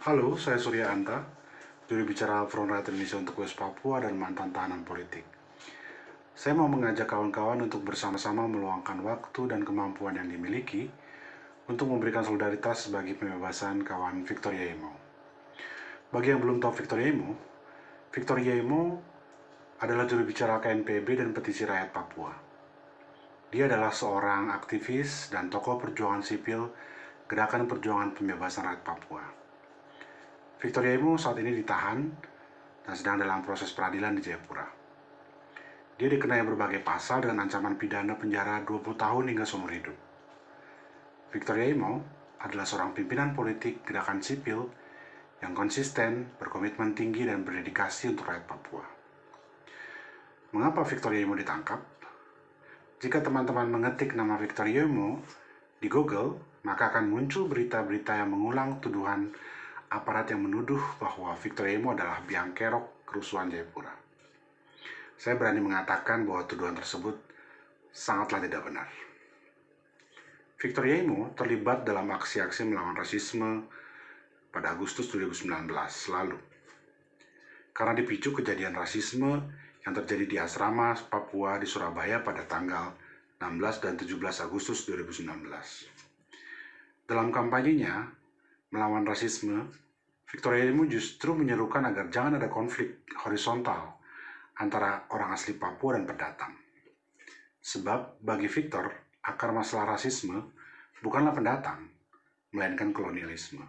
Halo, saya Surya Anta, juru bicara Front Rakyat Indonesia untuk West Papua dan mantan tahanan politik. Saya mau mengajak kawan-kawan untuk bersama-sama meluangkan waktu dan kemampuan yang dimiliki untuk memberikan solidaritas bagi pembebasan kawan Victoria Imo. Bagi yang belum tahu Victoria Imo adalah juru bicara KNPB dan petisi rakyat Papua. Dia adalah seorang aktivis dan tokoh perjuangan sipil Gerakan Perjuangan Pembebasan Rakyat Papua. Victoria Imo saat ini ditahan dan sedang dalam proses peradilan di Jayapura. Dia dikenai berbagai pasal dengan ancaman pidana penjara 20 tahun hingga seumur hidup. Victoria Imo adalah seorang pimpinan politik gerakan sipil yang konsisten, berkomitmen tinggi, dan berdedikasi untuk rakyat Papua. Mengapa Victoria Imo ditangkap? Jika teman-teman mengetik nama Victoria Imo di Google, maka akan muncul berita-berita yang mengulang tuduhan aparat yang menuduh bahwa Victoria Imo adalah biang kerok kerusuhan Jayapura. Saya berani mengatakan bahwa tuduhan tersebut sangatlah tidak benar. Victoria Imo terlibat dalam aksi-aksi melawan rasisme pada Agustus 2019 lalu. Karena dipicu kejadian rasisme yang terjadi di asrama Papua di Surabaya pada tanggal 16 dan 17 Agustus 2019. Dalam kampanyenya melawan rasisme, Victoria Imo justru menyerukan agar jangan ada konflik horizontal antara orang asli Papua dan pendatang. Sebab bagi Victor, akar masalah rasisme bukanlah pendatang, melainkan kolonialisme.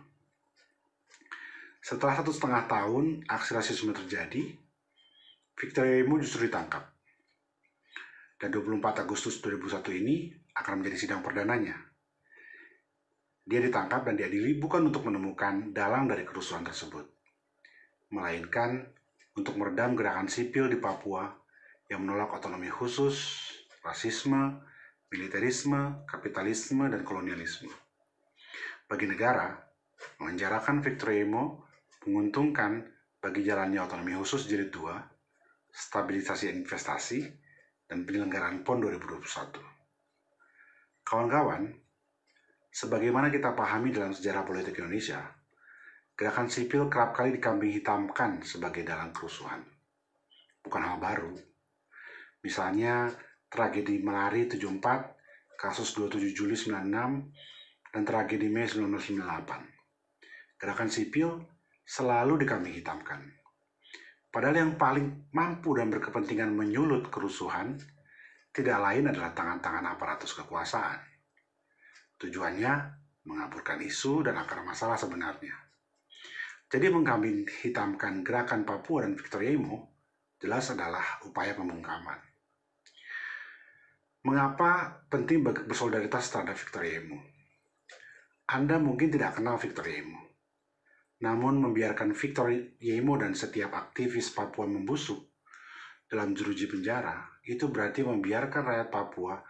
Setelah 1,5 tahun aksi rasisme terjadi, Victoria Imo justru ditangkap. Dan 24 Agustus 2001 ini akan menjadi sidang perdananya. Dia ditangkap dan diadili bukan untuk menemukan dalang dari kerusuhan tersebut, melainkan untuk meredam gerakan sipil di Papua yang menolak otonomi khusus, rasisme, militerisme, kapitalisme, dan kolonialisme. Bagi negara, memenjarakan Victoria Imo menguntungkan bagi jalannya otonomi khusus jilid 2, stabilisasi investasi, dan penyelenggaraan PON 2021. Kawan-kawan, sebagaimana kita pahami dalam sejarah politik Indonesia, gerakan sipil kerap kali dikambing hitamkan sebagai dalang kerusuhan. Bukan hal baru. Misalnya, tragedi Melari 74, kasus 27 Juli 96, dan tragedi Mei 1998. Gerakan sipil selalu dikambing hitamkan. Padahal yang paling mampu dan berkepentingan menyulut kerusuhan tidak lain adalah tangan-tangan aparatus kekuasaan. Tujuannya mengaburkan isu dan akar masalah sebenarnya. Jadi mengkambing hitamkan gerakan Papua dan Victoria Imo jelas adalah upaya pembungkaman. Mengapa penting bersolidaritas terhadap Victoria Imo? Anda mungkin tidak kenal Victoria Imo. Namun membiarkan Victoria Imo dan setiap aktivis Papua membusuk dalam jeruji penjara, itu berarti membiarkan rakyat Papua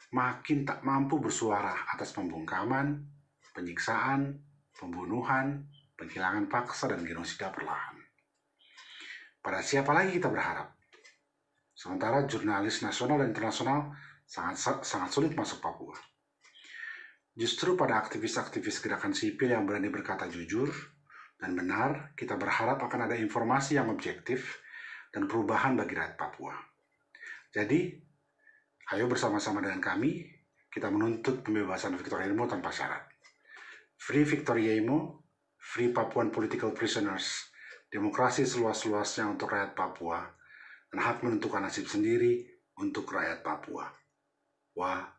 makin tak mampu bersuara atas pembungkaman, penyiksaan, pembunuhan, penghilangan paksa, dan genosida perlahan. Pada siapa lagi kita berharap? Sementara jurnalis nasional dan internasional sangat sulit masuk Papua. Justru pada aktivis-aktivis gerakan sipil yang berani berkata jujur dan benar, kita berharap akan ada informasi yang objektif dan perubahan bagi rakyat Papua. Jadi, ayo bersama-sama dengan kami, kita menuntut pembebasan Victoria Imo tanpa syarat. Free Victoria Imo, free Papuan political prisoners, demokrasi seluas-luasnya untuk rakyat Papua, dan hak menentukan nasib sendiri untuk rakyat Papua. Wah.